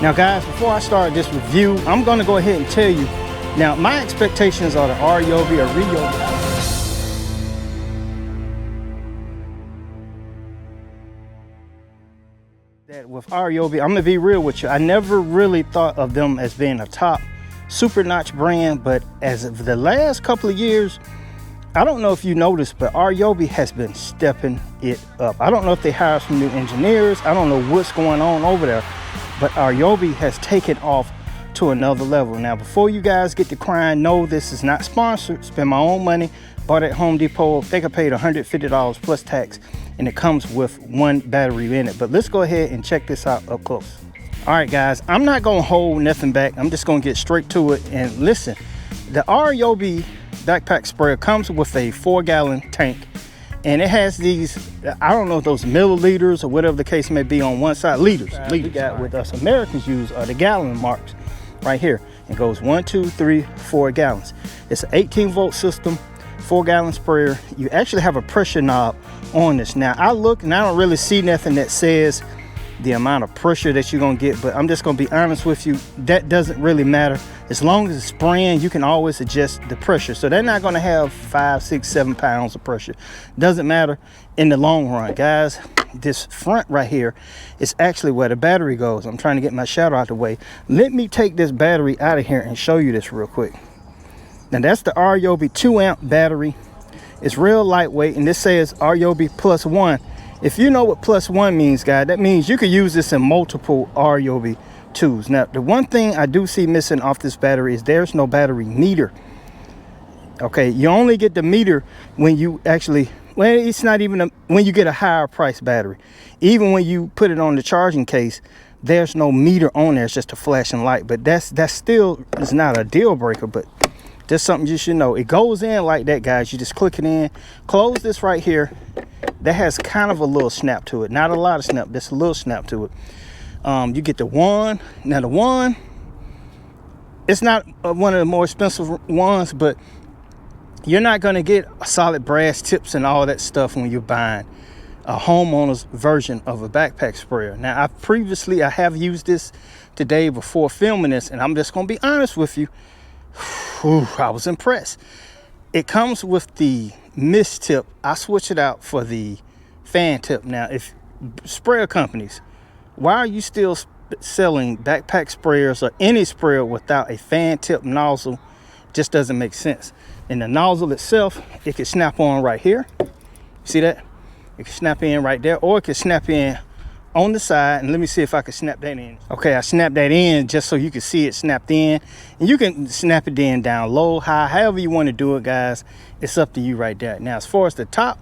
Now guys, before I start this review, I'm gonna go ahead and tell you, now my expectations are the Ryobi or Ryobi. That with Ryobi, I'm gonna be real with you, I never really thought of them as being a top super notch brand, but as of the last couple of years, I don't know if you noticed, but Ryobi has been stepping it up. I don't know if they hired some new engineers, I don't know what's going on over there, but Ryobi has taken off to another level. Now, before you guys get to crying, no, this is not sponsored. Spend my own money, bought at Home Depot. I think I paid $150 plus tax, and it comes with one battery in it. But let's go ahead and check this out up close. All right, guys, I'm not gonna hold nothing back. I'm just gonna get straight to it. And listen, the Ryobi backpack sprayer comes with a 4-gallon tank. And it has these, I don't know if those milliliters or whatever the case may be on one side, liters. We got with us Americans use are the gallon marks right here. It goes 1, 2, 3, 4 gallons. It's an 18-volt system, 4-gallon sprayer. You actually have a pressure knob on this. Now I look and I don't really see nothing that says the amount of pressure that you're gonna get, but I'm just gonna be honest with you, that doesn't really matter. As long as it's spraying, you can always adjust the pressure. So they're not gonna have 5, 6, 7 pounds of pressure. Doesn't matter in the long run, guys. This front right here is actually where the battery goes. I'm trying to get my shadow out the way. Let me take this battery out of here and show you this real quick. Now that's the Ryobi 2-amp battery. It's real lightweight, and this says Ryobi +1. If you know what +1 means, guys, that means you could use this in multiple Ryobi 2s. Now, the one thing I do see missing off this battery is there's no battery meter. Okay, you only get the meter when you actually, well, it's not even when you get a higher price battery. Even when you put it on the charging case, there's no meter on there. It's just a flashing light. But that still is not a deal breaker, but just something you should know. It goes in like that, guys. You just click it in, close this right here. That has kind of a little snap to it. Not a lot of snap, just a little snap to it. You get the wand. Now the wand, it's not one of the more expensive ones, but you're not gonna get solid brass tips and all that stuff when you're buying a homeowner's version of a backpack sprayer. Now I have used this today before filming this, and I'm just gonna be honest with you. Whew, I was impressed. It comes with the mist tip. I switch it out for the fan tip. Now, if sprayer companies, why are you still selling backpack sprayers or any sprayer without a fan tip nozzle? Just doesn't make sense. And the nozzle itself, it can snap on right here. See that? It can snap in right there, or it can snap in on the side. And let me see if I can snap that in. Okay, I snapped that in just so you can see it snapped in. And you can snap it in down low, high, however you want to do it, guys. It's up to you right there. Now, as far as the top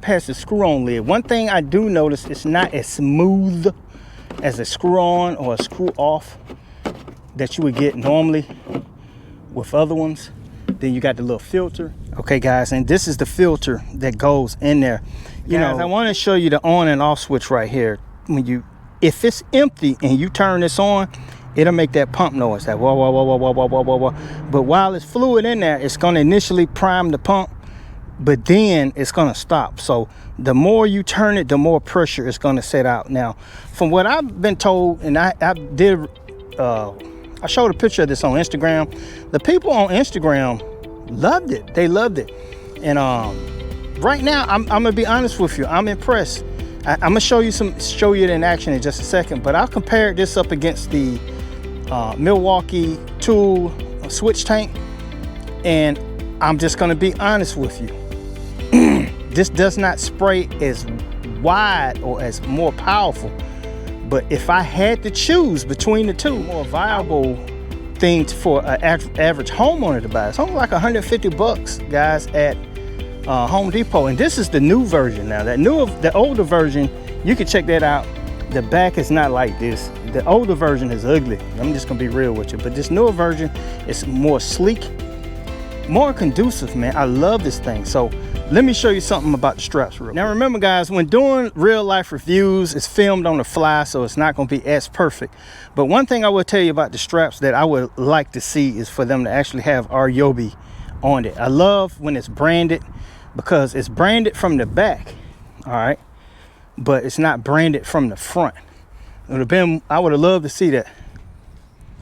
has the screw-on lid. One thing I do notice, it's not as smooth as a screw-on or a screw-off that you would get normally with other ones. Then you got the little filter. Okay, guys, and this is the filter that goes in there. You know, I want to show you the on and off switch right here. If it's empty and you turn this on, it'll make that pump noise, that whoa, whoa, whoa, whoa, whoa, whoa, whoa, whoa. But while it's fluid in there, it's going to initially prime the pump, but then it's going to stop. So the more you turn it, the more pressure it's going to set out. Now, from what I've been told, and I showed a picture of this on Instagram. The people on Instagram loved it. They loved it. And right now, I'm gonna be honest with you. I'm impressed. I'm gonna show you it in action in just a second. But I'll compare this up against the Milwaukee Tool switch tank, and I'm just gonna be honest with you. This does not spray as wide or as more powerful. But if I had to choose between the two, more viable thing for an average homeowner to buy, it's only like 150 bucks, guys, at Home Depot. And this is the new version now. The older version, you can check that out. The back is not like this. The older version is ugly. I'm just gonna be real with you. But this newer version is more sleek, more conducive, man. I love this thing. So let me show you something about the straps real quick. Now remember, guys, when doing real life reviews, it's filmed on the fly, so it's not going to be as perfect. But one thing I will tell you about the straps that I would like to see is for them to actually have Ryobi on it. I love when it's branded, because it's branded from the back, all right, but it's not branded from the front. I would have loved to see that.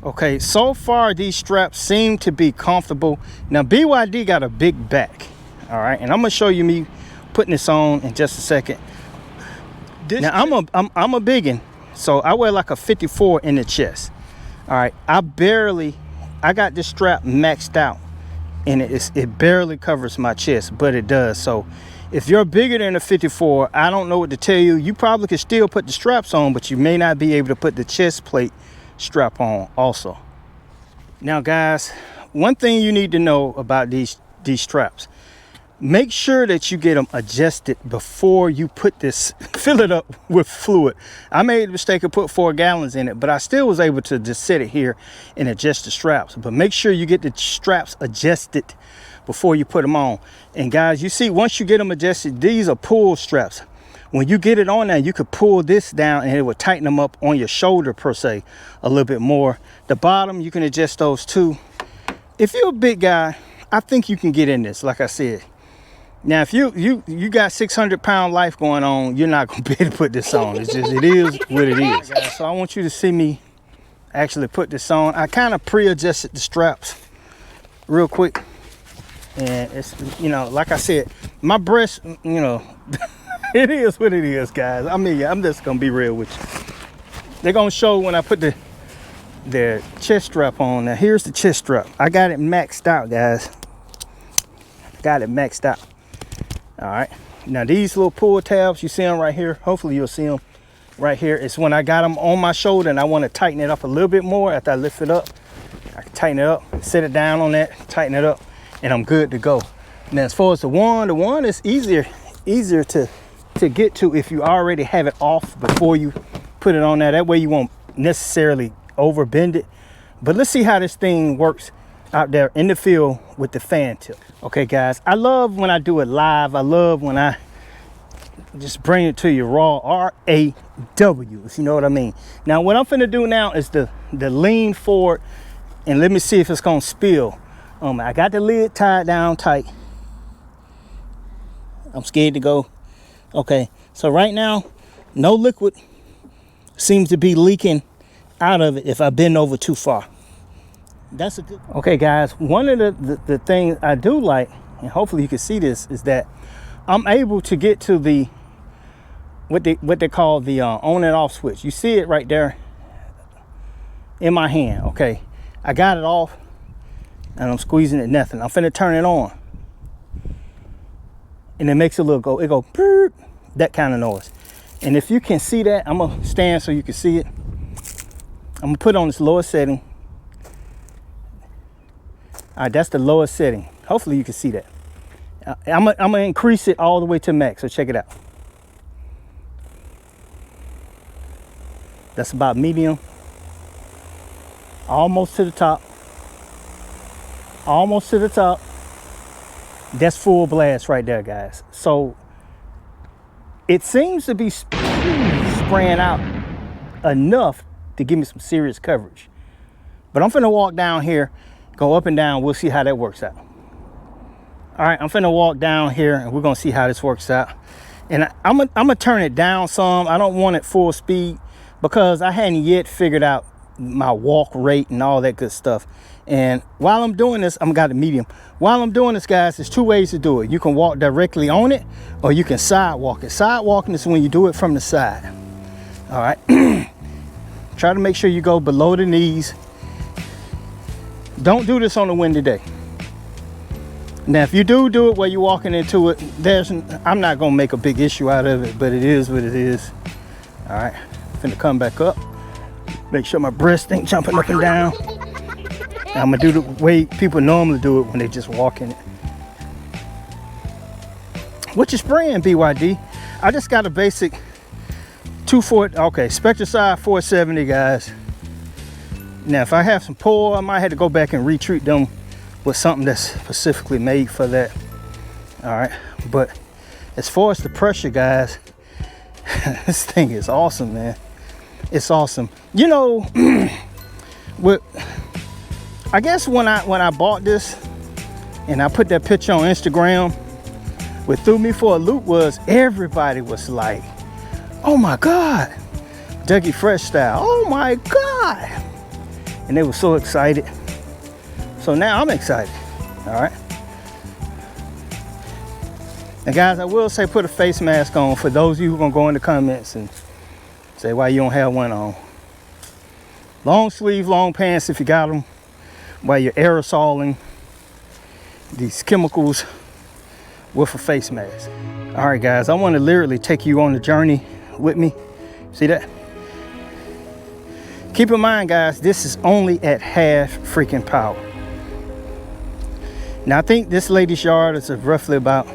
Okay, so far these straps seem to be comfortable. Now BYD got a big back, all right, and I'm gonna show you me putting this on in just a second. Now I'm a biggin, so I wear like a 54 in the chest. All right, I got this strap maxed out, and it barely covers my chest, but it does. So if you're bigger than a 54, I don't know what to tell you. You probably could still put the straps on, but you may not be able to put the chest plate strap on also. Now guys, one thing you need to know about these straps, make sure that you get them adjusted before you put this, fill it up with fluid. I made the mistake of put 4 gallons in it, but I still was able to just set it here and adjust the straps. But make sure you get the straps adjusted before you put them on. And guys, you see, once you get them adjusted, these are pull straps. When you get it on there, you could pull this down and it will tighten them up on your shoulder per se a little bit more. The bottom, you can adjust those too. If you're a big guy, I think you can get in this, like I said. Now, if you got 600-pound life going on, you're not gonna be able to put this on. It is what it is. So I want you to see me actually put this on. I kind of pre-adjusted the straps real quick. And it's, you know, like I said, my breast, you know, it is what it is, guys. I mean, I'm just gonna be real with you. They're gonna show when I put the chest strap on. Now here's the chest strap. I got it maxed out, guys. Got it maxed out. All right. Now these little pull tabs, you see them right here. Hopefully you'll see them right here. It's when I got them on my shoulder and I want to tighten it up a little bit more. After I lift it up, I can tighten it up, set it down on that, tighten it up, and I'm good to go. Now as far as the wand is easier to get to if you already have it off before you put it on there. That way you won't necessarily overbend it. But let's see how this thing works out there in the field with the fan tip. Okay guys, I love when I do it live. I love when I just bring it to you raw, R-A-W, if you know what I mean. Now what I'm finna do now is the lean forward, and let me see if it's gonna spill. I got the lid tied down tight. I'm scared to go. Okay, so right now, no liquid seems to be leaking out of it if I bend over too far. That's a good. Okay, guys, one of the things I do like, and hopefully you can see this, is that I'm able to get to the what they call the on and off switch. You see it right there in my hand. Okay, I got it off, and I'm squeezing it. Nothing. I'm finna turn it on. And it makes it go burp, that kind of noise. And if you can see that, I'm gonna stand so you can see it. I'm gonna put it on this lower setting. All right, that's the lowest setting. Hopefully you can see that. I'm gonna increase it all the way to max, so check it out. That's about medium. Almost to the top. Almost to the top. That's full blast right there, guys. So it seems to be spraying out enough to give me some serious coverage. But I'm finna walk down here, go up and down. We'll see how that works out. All right, I'm finna walk down here and we're gonna see how this works out. And I'm gonna turn it down some. I don't want it full speed because I hadn't yet figured out my walk rate and all that good stuff. And while I'm doing this, I'm got a medium. While I'm doing this, guys, there's 2 ways to do it. You can walk directly on it, or you can sidewalk it. Sidewalking is when you do it from the side. All right. Try to make sure you go below the knees. Don't do this on a windy day. Now, if you do it while you're walking into it, I'm not gonna make a big issue out of it, but it is what it is. All right, finna come back up. Make sure my breast ain't jumping up and down. I'm gonna do the way people normally do it when they just walk in it. What you spraying, BYD? I just got a basic 240, okay, Spectracide 470, guys. Now, if I have some pull, I might have to go back and retreat them with something that's specifically made for that. All right, but as far as the pressure, guys, this thing is awesome, man. It's awesome. You know, I guess when I bought this and I put that picture on Instagram, what threw me for a loop was everybody was like, oh my God, Dougie Fresh style. Oh my God. And they were so excited. So now I'm excited. All right. And guys, I will say put a face mask on for those of you who are gonna go in the comments and say why you don't have one on. Long sleeve, long pants if you got them, while you're aerosoling these chemicals with a face mask. All right, guys, I want to literally take you on the journey with me. See that? Keep in mind, guys, this is only at half freaking power. Now, I think this lady's yard is roughly about,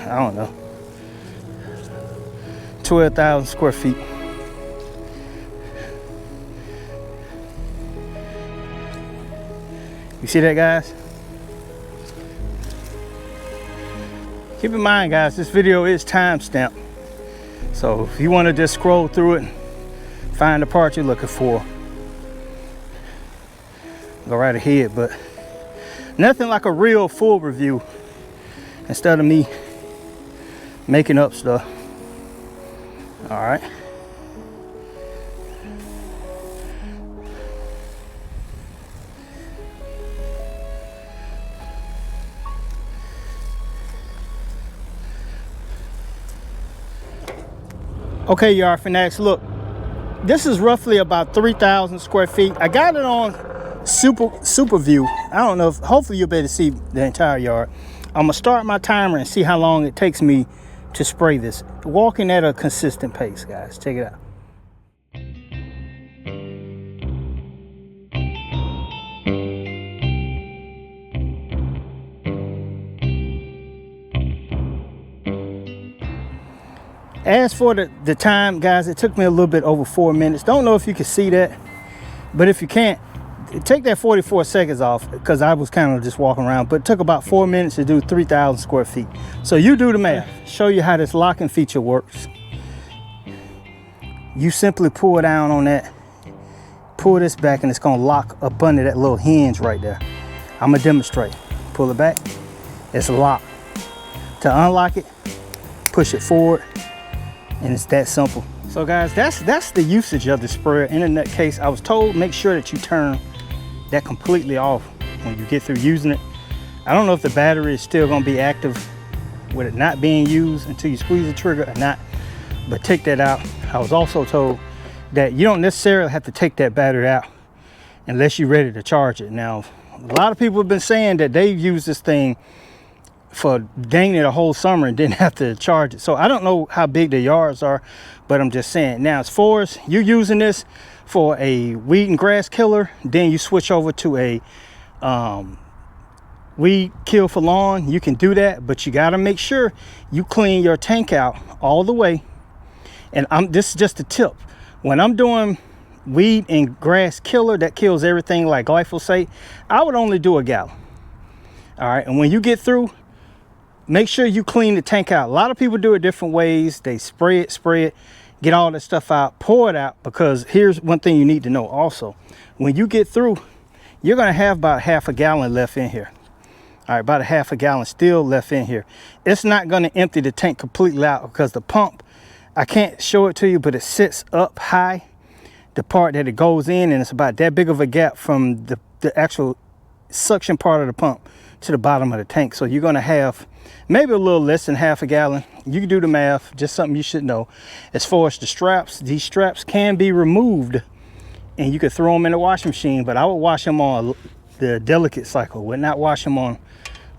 I don't know, 12,000 square feet. You see that, guys? Keep in mind, guys, this video is time-stamped. So if you want to just scroll through it and find the part you're looking for, go right ahead. But nothing like a real full review instead of me making up stuff. All right. Okay, yard fanatics, look, this is roughly about 3,000 square feet. I got it on super view. I don't know if, hopefully you'll be able to see the entire yard. I'm gonna start my timer and see how long it takes me to spray this. Walking at a consistent pace, guys. Check it out. As for the time, guys, it took me a little bit over 4 minutes. Don't know if you can see that, but if you can't, take that 44 seconds off because I was kind of just walking around, but it took about 4 minutes to do 3,000 square feet. So you do the math. Show you how this locking feature works. You simply pull down on that, pull this back, and it's gonna lock up under that little hinge right there. I'm gonna demonstrate. Pull it back, it's locked. To unlock it, push it forward, and it's that simple. So guys, that's the usage of the sprayer. In a nut case, I was told make sure that you turn that completely off when you get through using it. I don't know if the battery is still gonna be active with it not being used until you squeeze the trigger or not, but take that out. I was also told that you don't necessarily have to take that battery out unless you're ready to charge it. Now, a lot of people have been saying that they've used this thing for dang it a whole summer and didn't have to charge it. So I don't know how big the yards are, but I'm just saying. Now, as far as you using this for a weed and grass killer, then you switch over to a weed kill for lawn, you can do that, but you got to make sure you clean your tank out all the way. And this is just a tip. When I'm doing weed and grass killer that kills everything like glyphosate, I would only do a gallon. All right, and when you get through, make sure you clean the tank out. A lot of people do it different ways. They spray it, get all that stuff out, pour it out, because here's one thing you need to know also. When you get through, you're gonna have about half a gallon left in here. All right, about a half a gallon still left in here. It's not gonna empty the tank completely out because the pump, I can't show it to you, but it sits up high, the part that it goes in, and it's about that big of a gap from the actual suction part of the pump to the bottom of the tank. So you're gonna have maybe a little less than half a gallon. You can do the math, just something you should know. As far as the straps, these straps can be removed and you could throw them in the washing machine, but I would wash them on the delicate cycle, would not wash them on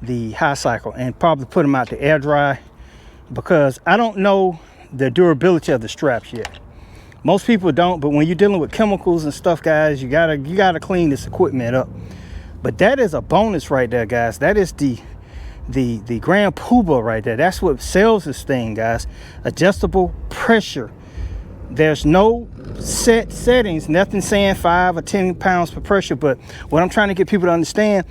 the high cycle, and probably put them out to air dry, because I don't know the durability of the straps yet. Most people don't, but when you're dealing with chemicals and stuff, guys, you gotta clean this equipment up. But that is a bonus right there, guys. That is the grand poobah right there. That's what sells this thing, guys. Adjustable pressure. There's no set settings, nothing saying 5 or 10 pounds per pressure. But what I'm trying to get people to understand,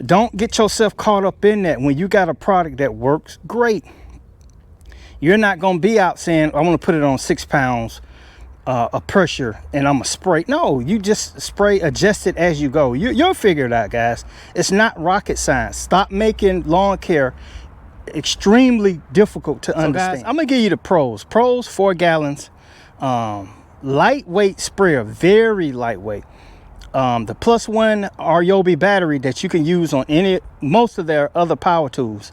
don't get yourself caught up in that. When you got a product that works great, you're not going to be out saying, I want to put it on 6 pounds of pressure and I'm gonna spray. No, you just spray, adjust it as you go. You'll figure it out, guys. It's not rocket science. Stop making lawn care extremely difficult to understand. Guys, I'm gonna give you the pros. 4 gallons, Lightweight sprayer, very lightweight. The +1 Ryobi battery that you can use on most of their other power tools.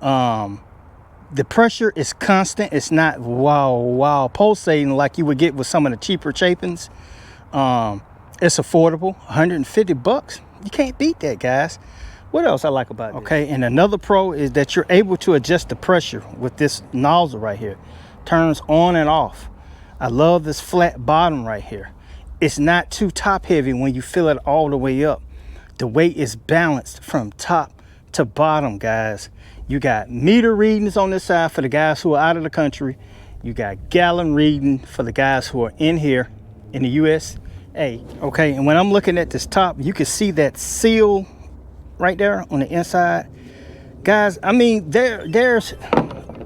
The pressure is constant. It's not wow pulsating like you would get with some of the cheaper Chapins. It's affordable, 150 bucks. You can't beat that, guys. What else I like about it? Okay, and another pro is that you're able to adjust the pressure with this nozzle right here. Turns on and off. I love this flat bottom right here. It's not too top heavy when you fill it all the way up. The weight is balanced from top to bottom, guys. You got meter readings on this side for the guys who are out of the country. You got gallon reading for the guys who are in here in the USA. Okay, and when I'm looking at this top, you can see that seal right there on the inside. Guys, I mean, there's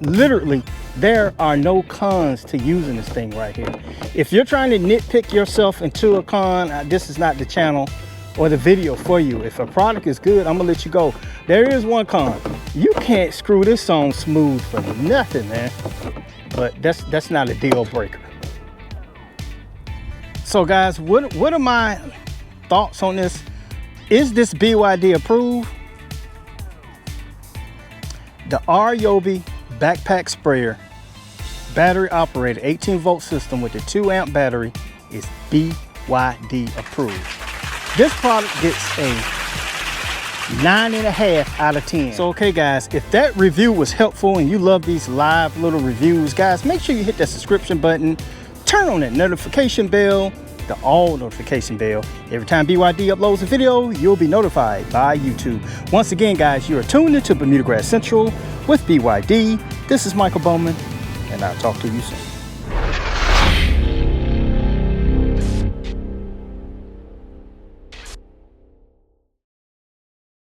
literally, there are no cons to using this thing right here. If you're trying to nitpick yourself into a con, this is not the channel or the video for you. If a product is good, I'm gonna let you go. There is one con. You can't screw this on smooth for nothing, man. But that's not a deal breaker. So guys, what are my thoughts on this? Is this BYD approved? The Ryobi backpack sprayer, battery operated 18-volt system with the 2-amp battery is BYD approved. This product gets a 9.5 out of 10. So okay guys, if that review was helpful and you love these live little reviews, guys, make sure you hit that subscription button, turn on that notification bell, the all notification bell. Every time BYD uploads a video, you'll be notified by YouTube. Once again, guys, you are tuned into Bermuda Grass Central with BYD. This is Michael Bowman, and I'll talk to you soon.